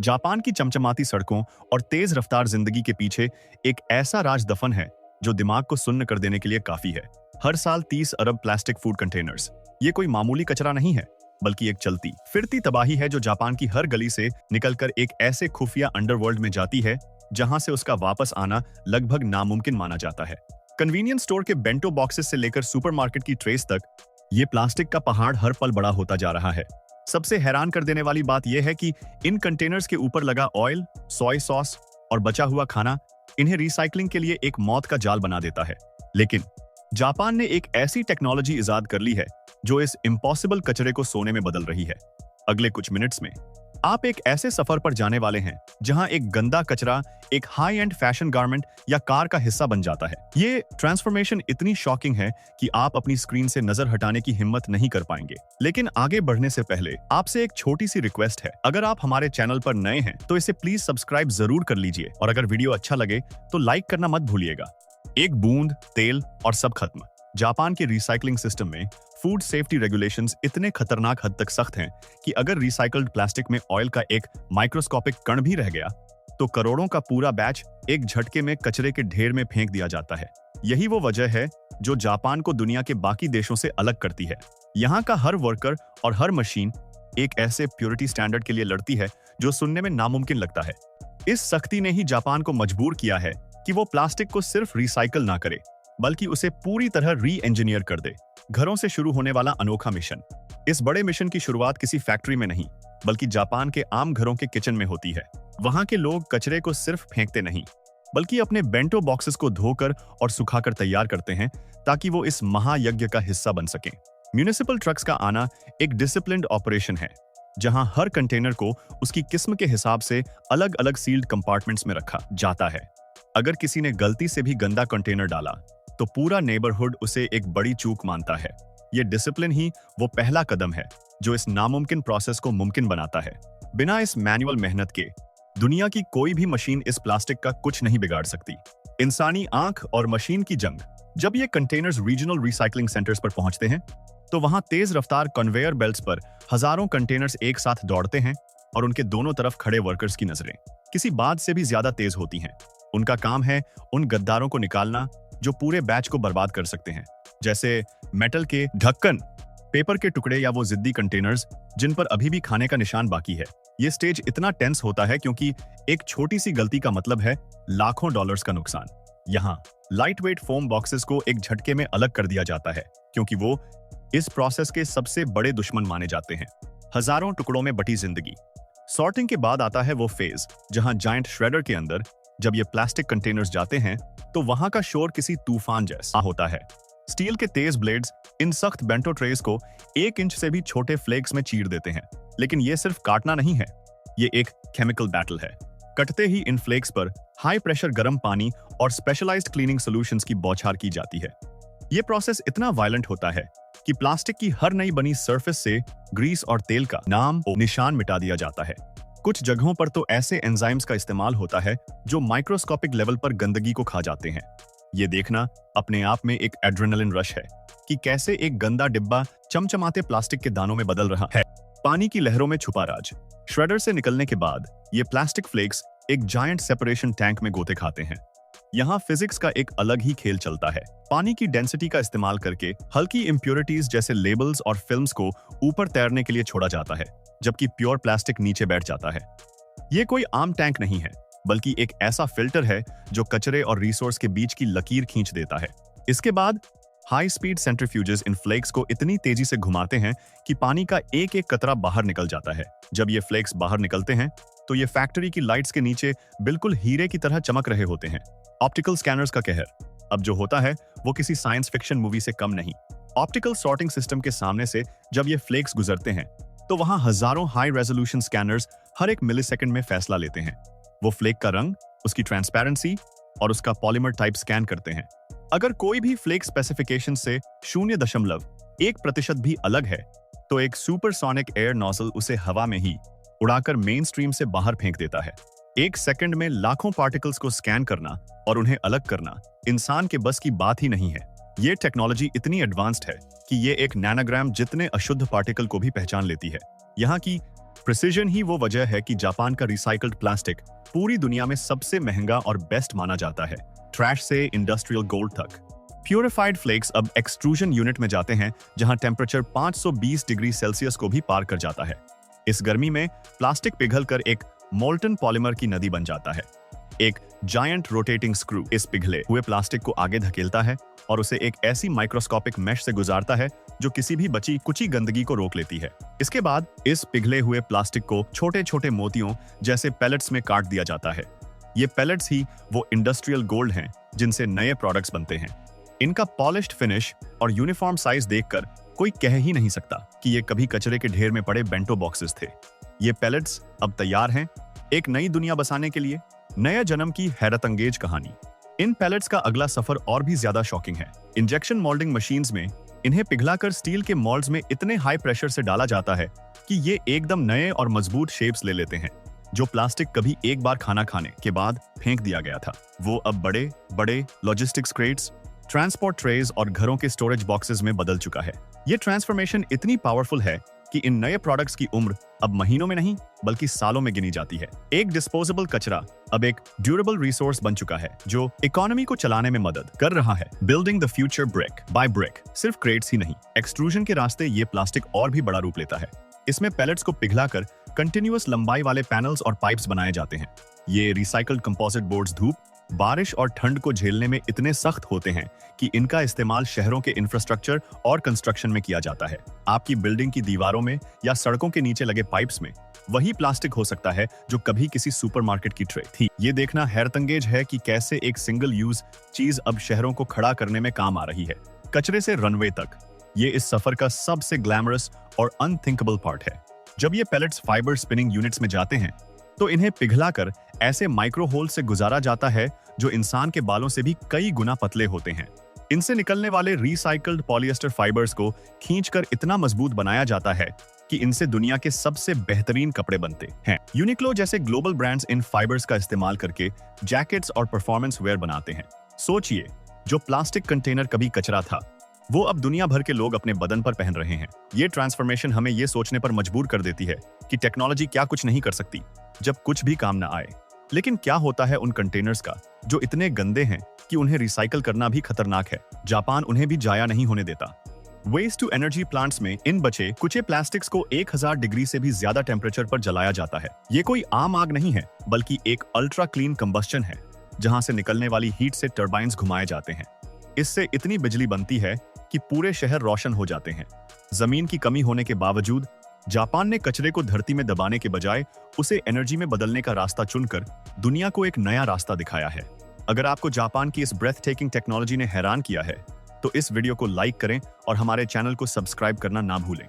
Japan की चमचमाती सड़कों और तेज रफ्तार जिंदगी के पीछे एक ऐसा राज दफन है जो दिमाग को सुन्न कर देने के लिए काफी है। हर साल 30 अरब प्लास्टिक फूड कंटेनर्स। ये कोई मामूली कचरा नहीं है, बल्कि एक चलती फिरती तबाही है जो जापान की हर गली से निकलकर एक ऐसे खुफिया अंडरवर्ल्ड में जाती है जहां से उसका वापस आना लगभग नामुमकिन माना जाता है। कन्वीनियंस स्टोर के बेंटो बॉक्सेस से लेकर सुपरमार्केट की ट्रेस तक ये प्लास्टिक का पहाड़ हर पल बड़ा होता जा रहा है। सबसे हैरान कर देने वाली बात यह है कि इन कंटेनर्स के ऊपर लगा ऑयल, सोय सॉस और बचा हुआ खाना इन्हें रिसाइकलिंग के लिए एक मौत का जाल बना देता है। लेकिन जापान ने एक ऐसी टेक्नोलॉजी इजाद कर ली है जो इस इम्पॉसिबल कचरे को सोने में बदल रही है। अगले कुछ मिनट्स में आप एक ऐसे सफर पर जाने वाले हैं जहां एक गंदा कचरा एक हाई एंड फैशन गारमेंट या कार का हिस्सा बन जाता है। ये ट्रांसफॉर्मेशन इतनी शॉकिंग है कि आप अपनी स्क्रीन से नजर हटाने की हिम्मत नहीं कर पाएंगे। लेकिन आगे बढ़ने से पहले आपसे एक छोटी सी रिक्वेस्ट है। अगर आप हमारे चैनल पर नए हैं तो इसे प्लीज सब्सक्राइब जरूर कर लीजिए और अगर वीडियो अच्छा लगे तो लाइक करना मत भूलिएगा। एक बूंद तेल और सब खत्म। जापान के रिसाइकलिंग सिस्टम में फूड सेफ्टी रेगुलेशंस इतने खतरनाक हद तक सख्त हैं कि अगर रिसाइकल्ड प्लास्टिक में ऑयल का एक माइक्रोस्कोपिक कण भी रह गया तो करोड़ों का पूरा बैच एक झटके में कचरे के ढेर में फेंक दिया जाता है। यही वो वजह है जो जापान को दुनिया के बाकी देशों से अलग करती है। यहाँ का हर वर्कर और हर मशीन एक ऐसे प्योरिटी स्टैंडर्ड के लिए लड़ती है जो सुनने में नामुमकिन लगता है। इस सख्ती ने ही जापान को मजबूर किया है कि वो प्लास्टिक को सिर्फ रिसाइकल ना करे बल्कि उसे पूरी तरह री इंजीनियर कर दे। घरों से शुरू होने वाला अनोखा मिशन। इस बड़े मिशन की शुरुआत किसी फैक्ट्री में नहीं बल्कि जापान के आम घरों के किचन में होती है। वहां के लोग कचरे को सिर्फ फेंकते नहीं बल्कि अपने बेंटो बॉक्सेस को धोकर और सुखाकर तैयार करते हैं ताकि वो इस महायज्ञ का हिस्सा बन सकें। म्यूनिसिपल ट्रक्स का आना एक डिसिप्लिन्ड ऑपरेशन है जहां हर कंटेनर को उसकी किस्म के हिसाब से अलग अलग सील्ड कंपार्टमेंट्स में रखा जाता है। अगर किसी ने गलती से भी गंदा कंटेनर डाला तो पूरा नेबरहुड उसे एक बड़ी चूक मानता है। ये डिसिप्लिन ही वो पहला कदम है जो इस नामुमकिन प्रोसेस को मुमकिन बनाता है। बिना इस मैनुअल मेहनत के दुनिया की कोई भी मशीन इस प्लास्टिक का कुछ नहीं बिगाड़ सकती। इंसानी आंख और मशीन की जंग। जब ये कंटेनर्स रीजनल रिसाइकलिंग सेंटर्स पर पहुंचते हैं तो वहां तेज रफ्तार कन्वेयर बेल्ट्स पर हजारों कंटेनर्स एक साथ दौड़ते हैं और उनके दोनों तरफ खड़े वर्कर्स की नजरें किसी बात से भी ज्यादा तेज होती हैं। उनका काम है उन गद्दारों को निकालना जो पूरे बैच को बर्बाद कर सकते हैं, जैसे मेटल के ढक्कन, पेपर के टुकड़े या वो जिद्दी कंटेनर्स जिन पर अभी भी खाने का निशान बाकी है। ये स्टेज इतना टेंस होता है क्योंकि एक छोटी सी गलती का मतलब है लाखों डॉलर्स का नुकसान। यहाँ लाइट वेट फोम बॉक्सेस को एक झटके में अलग कर दिया जाता है क्योंकि वो इस प्रोसेस के सबसे बड़े दुश्मन माने जाते हैं। हजारों टुकड़ों में बटी जिंदगी। सॉर्टिंग के बाद आता है वो फेज जहां जायंट श्रेडर के अंदर जब ये प्लास्टिक कंटेनर्स जाते हैं तो वहां का शोर किसी तूफान जैसा होता है। स्टील के तेज ब्लेड्स इन सख्त बेंटो ट्रेस को 1 इंच से भी छोटे फ्लेक्स में चीर देते हैं। लेकिन ये सिर्फ काटना नहीं है, ये एक केमिकल बैटल है। कटते ही इन फ्लेक्स पर हाई प्रेशर गर्म पानी और स्पेशलाइज्ड क्लीनिंग सॉल्यूशंस की बौछार की जाती है। ये प्रोसेस इतना वायलेंट होता है कि प्लास्टिक की हर नई बनी सरफेस से ग्रीस और तेल का नाम और निशान मिटा दिया जाता है। कुछ जगहों पर तो ऐसे एंजाइम्स का इस्तेमाल होता है जो माइक्रोस्कोपिक लेवल पर गंदगी को खा जाते हैं। ये देखना अपने आप में एक एड्रेनलिन रश है कि कैसे एक गंदा डिब्बा चमचमाते प्लास्टिक के दानों में बदल रहा है। पानी की लहरों में छुपा राज। श्रेडर से निकलने के बाद ये प्लास्टिक फ्लेक्स एक जायंट सेपरेशन टैंक में गोते खाते हैं। यहाँ फिजिक्स का एक अलग ही खेल चलता है। पानी की डेंसिटी का इस्तेमाल करके हल्की इम्प्योरिटीज जैसे लेबल्स और फिल्म्स को ऊपर तैरने के लिए छोड़ा जाता है जबकि प्योर प्लास्टिक नीचे बैठ जाता है। ये कोई आम टैंक नहीं है बल्कि एक ऐसा फिल्टर है जो कचरे और रिसोर्स के बीच की लकीर खींच देता है। इसके बाद हाई स्पीड सेंट्रीफ्यूजेस इन फ्लेक्स को इतनी तेजी से घुमाते हैं कि पानी का एक एक कतरा बाहर निकल जाता है। जब ये फ्लेक्स बाहर निकलते हैं तो ये फैक्ट्री की लाइट्स के नीचे बिल्कुल हीरे की तरह चमक रहे होते हैं। ऑप्टिकल स्कैनर्स का कहर। अब जो होता है वो किसी साइंस फिक्शन मूवी से कम नहीं। ऑप्टिकल सॉर्टिंग सिस्टम के सामने से जब ये फ्लेक्स गुजरते हैं तो वहां हजारों हाई रेजोल्यूशन स्कैनर्स हर एक मिलीसेकंड में फैसला लेते हैं। वो फ्लेक का रंग, उसकी ट्रांसपेरेंसी और उसका पॉलीमर टाइप स्कैन करते हैं। अगर कोई भी फ्लेक स्पेसिफिकेशन से 0.1% भी अलग है तो एक सुपरसोनिक एयर नोजल उसे हवा में ही उड़ाकर मेन स्ट्रीम से बाहर फेंक देता है। 1 सेकंड में लाखों पार्टिकल्स को स्कैन करना और उन्हें अलग करना इंसान के बस की बात ही नहीं है। ये टेक्नोलॉजी इतनी एडवांस्ड है कि ये एक नैनोग्राम जितने अशुद्ध पार्टिकल को भी पहचान लेती है। यहाँ की प्रिसीजन ही वो वजह है कि जापान का रिसाइकल्ड प्लास्टिक पूरी दुनिया में सबसे महंगा और बेस्ट माना जाता है, ट्रैश से इंडस्ट्रियल गोल्ड तक। प्यूरिफाइड फ्लेक्स अब एक्सट्रूजन यूनिट में जाते हैं, जहां टेम्परेचर 520 डिग्री सेल्सियस को भी पार कर जाता है। इस गर्मी में प्लास्टिक पिघलकर एक मोल्टन पॉलीमर की नदी बन जाता है। एक जायंट रोटेटिंग स्क्रू इस पिघले हुए प्लास्टिक को आगे धकेलता है और उसे एक ऐसी माइक्रोस्कोपिक मैश से गुजारता है जो किसी भी बची कुची गंदगी को रोक लेती है। इसके बाद इस पिघले हुए प्लास्टिक को छोटे छोटे मोतियों जैसे पैलेट्स में काट दिया जाता है। ये पैलेट्स ही वो इंडस्ट्रियल गोल्ड हैं जिनसे नए प्रोडक्ट्स बनते हैं। इनका पॉलिश्ड फिनिश और यूनिफॉर्म साइज देखकर कोई कह ही नहीं सकता कि ये कभी कचरे के ढेर में पड़े बेंटो बॉक्सेस थे। ये पैलेट्स अब तैयार हैं एक नई दुनिया बसाने के लिए। नया जन्म की हैरतअंगेज कहानी। इन पैलेट्स का अगला सफर और भी ज्यादा शॉकिंग है। इंजेक्शन मोल्डिंग मशीन्स में इन्हें पिघलाकर स्टील के मोल्ड्स में इतने हाई प्रेशर से डाला जाता है कि ये एकदम नए और मजबूत शेप्स ले लेते हैं। जो प्लास्टिक कभी एक बार खाना खाने के बाद फेंक दिया गया था, वो अब बड़े बड़े लॉजिस्टिक्स क्रेट्स, ट्रांसपोर्ट ट्रेज और घरों के स्टोरेज बॉक्सेस में बदल चुका है। ये ट्रांसफॉर्मेशन इतनी पावरफुल है कि इन नए प्रोडक्ट्स की उम्र अब महीनों में नहीं बल्कि सालों में गिनी जाती है। एक डिस्पोजेबल कचरा अब एक ड्यूरेबल रिसोर्स बन चुका है जो इकोनॉमी को चलाने में मदद कर रहा है। Building the future brick by brick. सिर्फ क्रेट्स ही नहीं, एक्सट्रूजन के रास्ते ये प्लास्टिक और भी बड़ा रूप लेता है। इसमें पैलेट्स को पिघलाकर कंटिन्यूअस लंबाई वाले पैनल्स और पाइप्स बनाए जाते हैं। ये रिसाइकल्ड कंपोजिट बोर्ड्स धूप, बारिश और ठंड को झेलने में इतने सख्त होते हैं कि इनका इस्तेमाल शहरों के इंफ्रास्ट्रक्चर और कंस्ट्रक्शन में किया जाता है। आपकी बिल्डिंग की दीवारों में या सड़कों के नीचे लगे पाइप्स में वही प्लास्टिक हो सकता है जो कभी किसी सुपरमार्केट की ट्रे थी। ये देखना हैरतअंगेज है कि कैसे एक सिंगल यूज चीज अब शहरों को खड़ा करने में काम आ रही है। कचरे से रनवे तक, ये इस सफर का सबसे ग्लैमरस और अनथिंकेबल पार्ट है। जब ये पैलेट्स फाइबर स्पिनिंग यूनिट्स में जाते हैं तो इन्हें पिघलाकर ऐसे माइक्रो होल से गुजारा जाता है जो इंसान के बालों से भी कई गुना पतले होते हैं। इनसे निकलने वाले रिसाइकल्ड पॉलिएस्टर फाइबर्स को खींचकर इतना मजबूत बनाया जाता है कि इनसे दुनिया के सबसे बेहतरीन कपड़े बनते हैं। यूनिक्लो जैसे ग्लोबल ब्रांड्स इन फाइबर्स का इस्तेमाल करके जैकेट्स और परफॉर्मेंस वेयर बनाते हैं। सोचिए, जो प्लास्टिक कंटेनर कभी कचरा था, वो अब दुनिया भर के लोग अपने बदन पर पहन रहे हैं। ये ट्रांसफॉर्मेशन हमें ये सोचने पर मजबूर कर देती है कि टेक्नोलॉजी क्या कुछ नहीं कर सकती जब कुछ भी काम ना आए। लेकिन क्या होता है उन कंटेनर्स का जो इतने गंदे हैं कि उन्हें रिसाइकल करना भी खतरनाक है। जापान उन्हें भी जाया नहीं होने देता। वेस्ट टू एनर्जी प्लांट्स में इन बचे कुचे प्लास्टिक्स को 1000 डिग्री से भी ज्यादा टेम्परेचर पर जलाया जाता है। ये कोई आम आग नहीं है बल्कि एक अल्ट्रा क्लीन कंबस्टन है, जहां से निकलने वाली हीट से टर्बाइन्स घुमाए जाते हैं। इससे इतनी बिजली बनती है कि पूरे शहर रोशन हो जाते हैं। जमीन की कमी होने के बावजूद जापान ने कचरे को धरती में दबाने के बजाय उसे एनर्जी में बदलने का रास्ता चुनकर दुनिया को एक नया रास्ता दिखाया है। अगर आपको जापान की इस ब्रेथ टेकिंग टेक्नोलॉजी ने हैरान किया है तो इस वीडियो को लाइक करें और हमारे चैनल को सब्सक्राइब करना ना भूलें।